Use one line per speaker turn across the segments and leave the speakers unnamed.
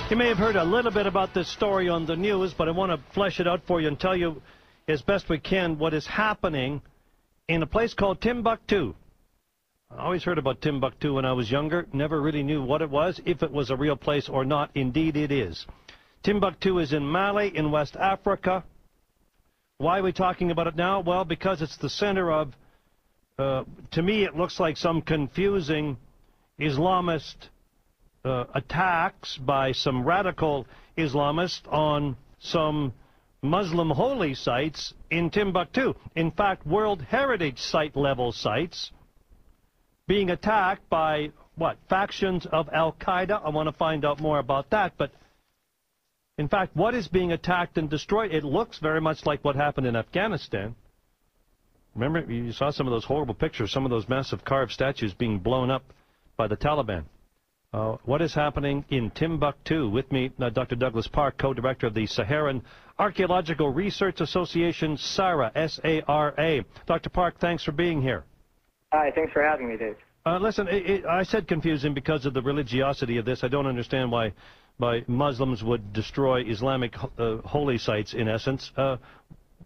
You may have heard a little bit about this story on the news, but I want to flesh it out for you and tell you as best we can what is happening in a place called Timbuktu. I always heard about Timbuktu when I was younger, never really knew what it was, if it was a real place or not. Indeed it is. Timbuktu is in Mali, in West Africa. Why are we talking about it now? Well, because it's the center of, to me it looks like some confusing Islamist attacks by some radical Islamists on some Muslim holy sites in Timbuktu. In fact, World Heritage Site level sites being attacked by, what, factions of Al-Qaeda? I want to find out more about that, but in fact, what is being attacked and destroyed? It looks very much like what happened in Afghanistan. Remember, you saw some of those horrible pictures, some of those massive carved statues being blown up by the Taliban. What is happening in Timbuktu? With me, Dr. Douglas Park, co-director of the Saharan Archaeological Research Association, SARA, S-A-R-A. Dr. Park, thanks for being here.
Hi, thanks for having me, Dave.
Listen, I said confusing because of the religiosity of this. I don't understand why Muslims would destroy Islamic holy sites, in essence.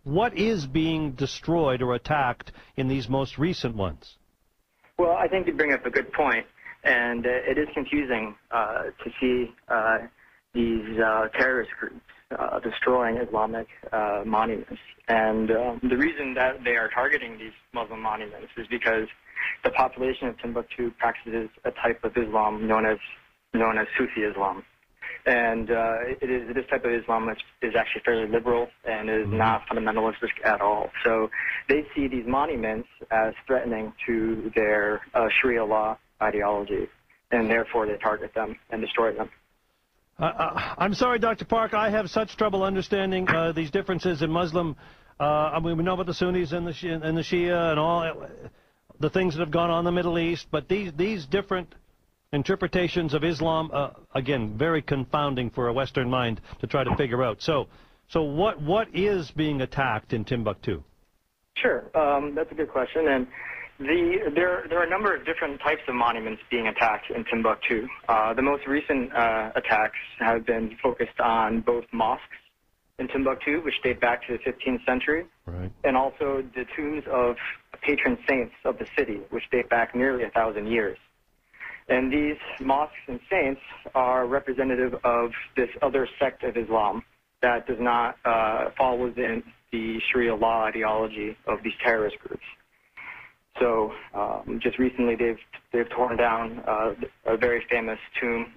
What is being destroyed or attacked in these most recent ones?
Well, I think you bring up a good point. And it is confusing to see these terrorist groups destroying Islamic monuments. And the reason that they are targeting these Muslim monuments is because the population of Timbuktu practices a type of Islam known as Sufi Islam. And this type of Islam is actually fairly liberal and is not fundamentalistic at all. So they see these monuments as threatening to their Sharia law ideology, and therefore they target them and destroy them.
I'm sorry, Dr. Park, I have such trouble understanding these differences in Muslim. I mean, we know about the Sunnis and the Shia and all the things that have gone on in the Middle East, but these different interpretations of Islam, again, very confounding for a Western mind to try to figure out. So what is being attacked in Timbuktu?
Sure, that's a good question. And there are a number of different types of monuments being attacked in Timbuktu. The most recent attacks have been focused on both mosques in Timbuktu, which date back to the 15th century,
right,
and also the tombs of patron saints of the city, which date back nearly 1,000 years. And these mosques and saints are representative of this other sect of Islam that does not fall within the Sharia law ideology of these terrorist groups. So just recently they've torn down a very famous tomb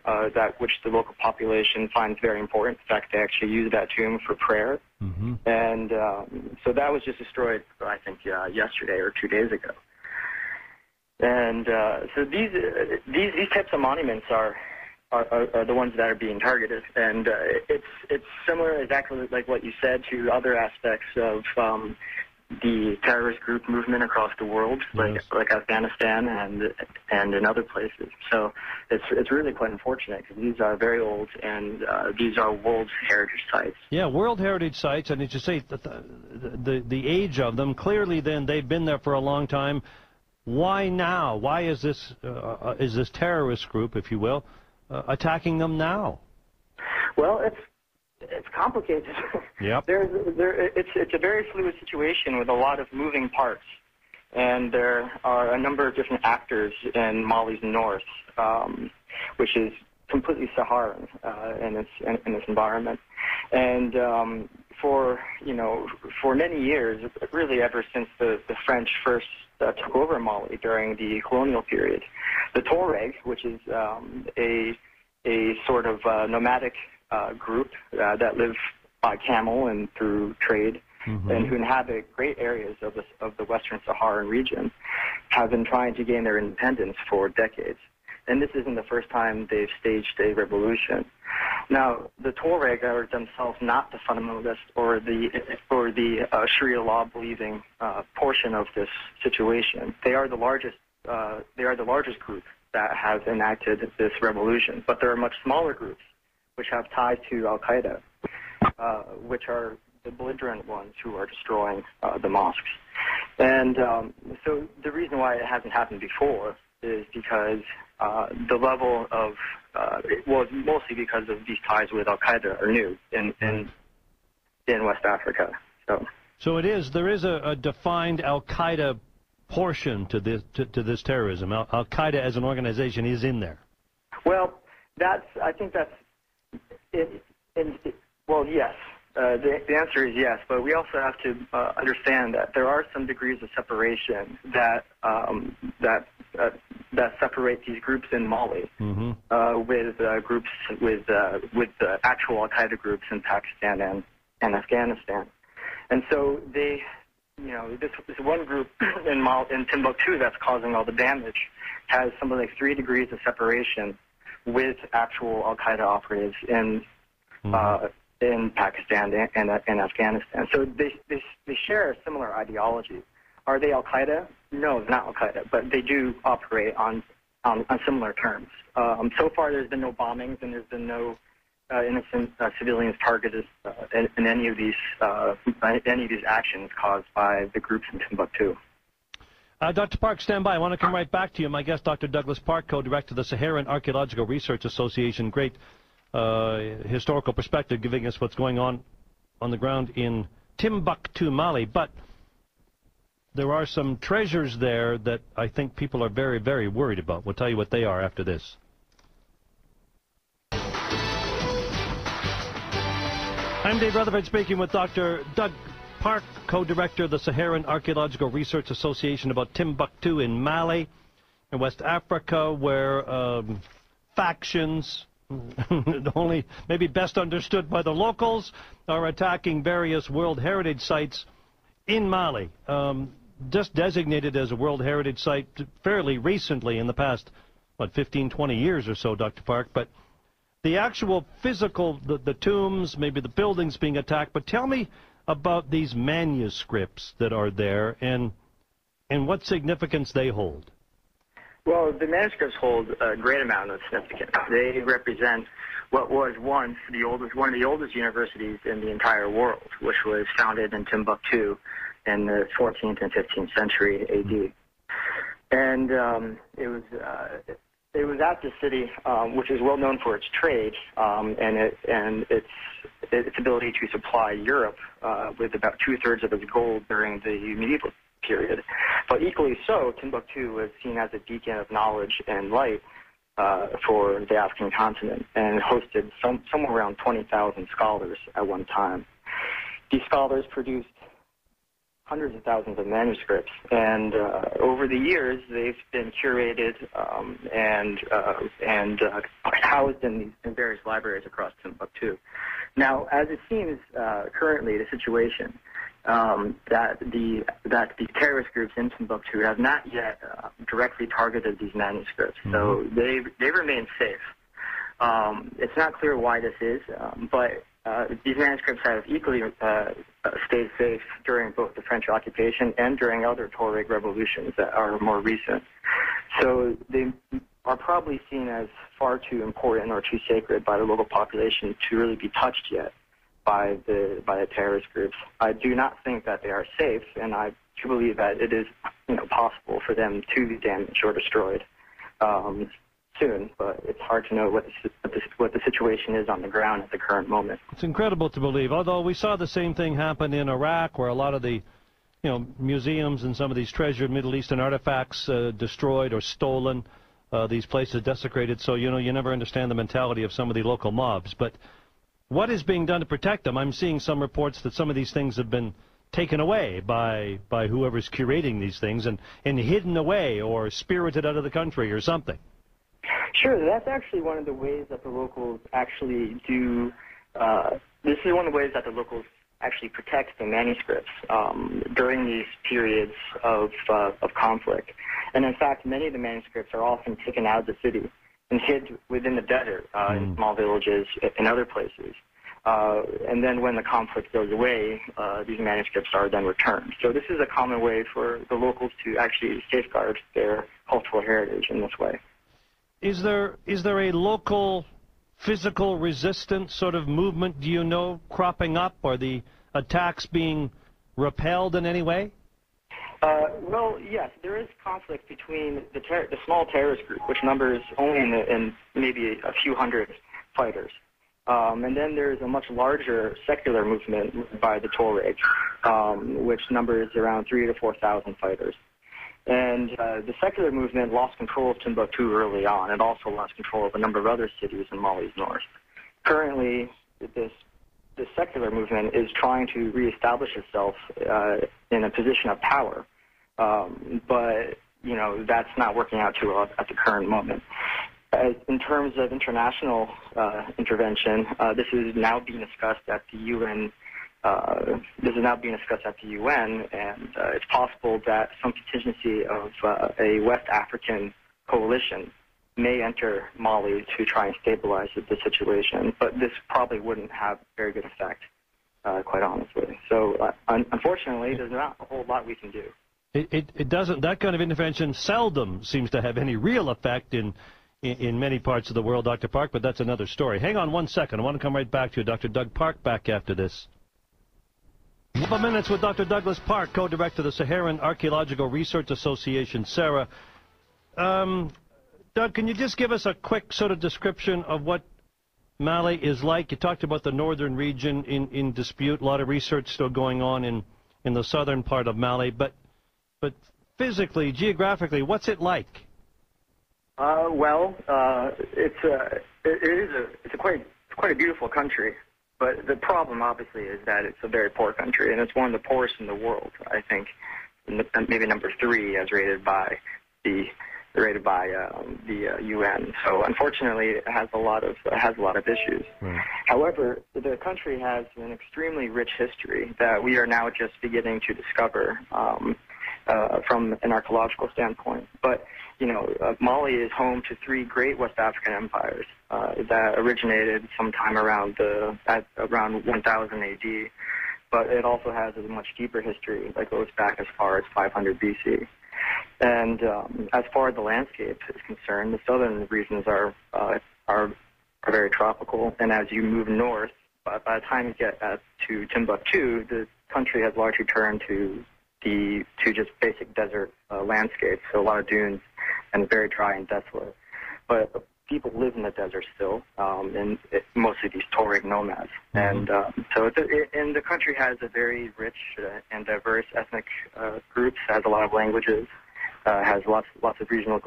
which the local population finds very important. In fact, they actually use that tomb for prayer. And so that was just destroyed, I think, yesterday or 2 days ago. And so these types of monuments are the ones that are being targeted. And it's similar, exactly like what you said, to other aspects of the terrorist group movement across the world, like Afghanistan and in other places. So it's really quite unfortunate because these are very old and these are World Heritage Sites.
Yeah, World Heritage Sites, and as you say, the age of them, clearly then they've been there for a long time. Why now? Why is this terrorist group, if you will, attacking them now?
Well, it's complicated.
Yep.
It's a very fluid situation with a lot of moving parts, and there are a number of different actors in Mali's north, which is completely Saharan in its environment, and for many years, really ever since the French first took over Mali during the colonial period, the Tuareg, which is a sort of nomadic group that live by camel and through trade, and who inhabit great areas of the Western Saharan region, have been trying to gain their independence for decades. And this isn't the first time they've staged a revolution. Now, the Tuareg are themselves not the fundamentalist or the Sharia law believing portion of this situation. They are the largest group that has enacted this revolution. But there are much smaller groups which have ties to Al-Qaeda, which are the belligerent ones who are destroying the mosques. And so the reason why it hasn't happened before is because the level of well, mostly because of these ties with Al-Qaeda are new in West Africa.
So there is a defined Al-Qaeda portion to this terrorism. Al-Qaeda as an organization is in there.
Well, I think that's it. Well, yes. The answer is yes, but we also have to understand that there are some degrees of separation that separate these groups in Mali with groups with actual Al-Qaeda groups in Pakistan and Afghanistan. And so this one group in Timbuktu that's causing all the damage has something like 3 degrees of separation with actual Al-Qaeda operatives in Pakistan and Afghanistan. So they share a similar ideology. Are they Al-Qaeda? No, they're not Al-Qaeda, but they do operate on similar terms. So far, there's been no bombings and there's been no innocent civilians targeted in any of these actions caused by the groups in Timbuktu.
Dr. Park, stand by. I want to come right back to you. My guest, Dr. Douglas Park, co-director of the Saharan Archaeological Research Association. Great historical perspective, giving us what's going on the ground in Timbuktu, Mali. But there are some treasures there that I think people are very, very worried about. We'll tell you what they are after this. I'm Dave Rutherford speaking with Dr. Doug Park, co-director of the Saharan Archaeological Research Association, about Timbuktu in Mali, in West Africa, where factions, only maybe best understood by the locals, are attacking various World Heritage sites in Mali. Just designated as a World Heritage Site fairly recently, in the past, 15, 20 years or so, Dr. Park, but the actual physical, the tombs, maybe the buildings being attacked, but tell me about these manuscripts that are there and what significance they hold.
Well, the manuscripts hold a great amount of significance. They represent what was once one of the oldest universities in the entire world, which was founded in Timbuktu in the 14th and 15th century A.D. And it was at the city, which is well known for its trade and its ability to supply Europe with about 2/3 of its gold during the medieval period. But equally so, Timbuktu was seen as a beacon of knowledge and light for the African continent, and hosted somewhere around 20,000 scholars at one time. These scholars produced hundreds of thousands of manuscripts, and over the years they've been curated and housed in various libraries across Timbuktu. Now, as it seems currently, the situation that the terrorist groups in Timbuktu have not yet directly targeted these manuscripts, so they remain safe. It's not clear why this is, but these manuscripts have equally stayed safe during both the French occupation and during other Tuareg revolutions that are more recent. So they are probably seen as far too important or too sacred by the local population to really be touched yet by the terrorist groups. I do not think that they are safe, and I do believe that it is possible for them to be damaged or destroyed soon, but it's hard to know what the situation is on the ground at the current moment.
It's incredible to believe, although we saw the same thing happen in Iraq, where a lot of the museums and some of these treasured Middle Eastern artifacts destroyed or stolen, these places desecrated, so you never understand the mentality of some of the local mobs. But what is being done to protect them? I'm seeing some reports that some of these things have been taken away by whoever's curating these things and hidden away or spirited out of the country or something.
Sure, that's actually one of the ways that the locals actually do. This is one of the ways that the locals actually protect the manuscripts during these periods of conflict. And in fact, many of the manuscripts are often taken out of the city and hid within the desert in small villages and other places. And then when the conflict goes away, these manuscripts are then returned. So this is a common way for the locals to actually safeguard their cultural heritage in this way.
Is there a local physical resistance sort of movement, do you know, cropping up? Are the attacks being repelled in any way?
Well, yes, there is conflict between the small terrorist group, which numbers only in maybe a few hundred fighters. And then there's a much larger secular movement by the Tuareg, which numbers around 3,000 to 4,000 fighters. And the secular movement lost control of Timbuktu early on. It also lost control of a number of other cities in Mali's north. Currently, this secular movement is trying to reestablish itself in a position of power. But, you know, that's not working out too well at the current moment. In terms of international intervention, this is now being discussed at the UN. And it's possible that some contingency of a West African coalition may enter Mali to try and stabilize the situation, but this probably wouldn't have very good effect, quite honestly. So, unfortunately, there's not a whole lot we can do.
It doesn't. That kind of intervention seldom seems to have any real effect in many parts of the world, Dr. Park, but that's another story. Hang on 1 second. I want to come right back to you, Dr. Doug Park, back after this. A couple minutes with Dr. Douglas Park, co-director of the Saharan Archaeological Research Association, SARA. Doug, can you just give us a quick sort of description of what Mali is like? You talked about the northern region in dispute, a lot of research still going on in the southern part of Mali, but physically, geographically, what's it like?
It's quite a beautiful country, but the problem obviously is that it's a very poor country, and it's one of the poorest in the world. I think maybe number 3 as rated by the UN. So unfortunately, it has a lot of issues. Right. However, the country has an extremely rich history that we are now just beginning to discover from an archaeological standpoint. But you know, Mali is home to 3 great West African empires that originated sometime around 1000 AD. But it also has a much deeper history that goes back as far as 500 BC. And as far as the landscape is concerned, the southern regions are very tropical. And as you move north, by the time you get to Timbuktu, the country has largely turned to just basic desert landscapes, so a lot of dunes and very dry and desolate. But people live in the desert still, and mostly these Tuareg nomads. And so the country has a very rich and diverse ethnic groups, has a lot of languages, has lots of regional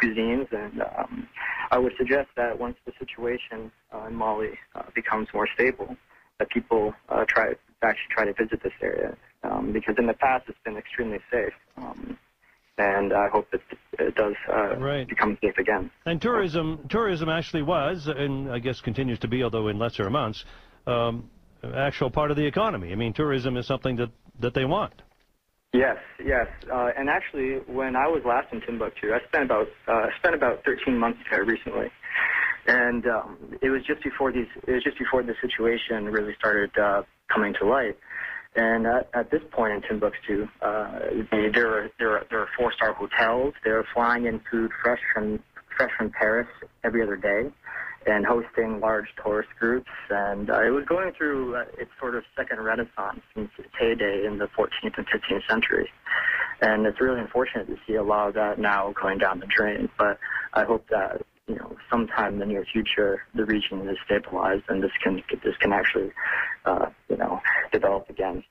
cuisines, and I would suggest that once the situation in Mali becomes more stable, that people try to visit this area, because in the past it's been extremely safe. And I hope that it does become safe again. And
tourism actually was, and I guess continues to be, although in lesser amounts, actual part of the economy. I mean, tourism is something that they want.
Yes. And actually, when I was last in Timbuktu, I spent about 13 months there recently, and it was just before the situation really started coming to light. And at this point in Timbuktu, there are 4-star hotels. They're flying in food fresh from Paris every other day, and hosting large tourist groups. And it was going through its sort of second renaissance since its heyday in the 14th and 15th centuries. And it's really unfortunate to see a lot of that now going down the drain. But I hope that, you know, sometime in the near future, the region is stabilized and this can actually, develop again.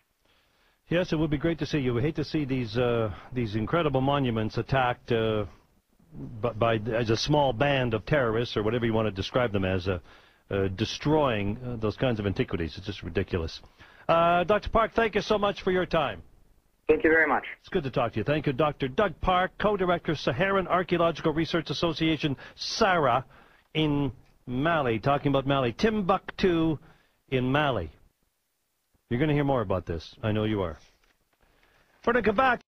Yes, it would be great to see. You would hate to see these incredible monuments attacked as a small band of terrorists, or whatever you want to describe them as, destroying those kinds of antiquities. It's just ridiculous. Dr. Park, thank you so much for your time.
Thank you very much.
It's good to talk to you. Thank you, Dr. Doug Park, co-director, Saharan Archaeological Research Association, SARA, in Mali, talking about Mali. Timbuktu in Mali. You're going to hear more about this. I know you are. We're going to come back.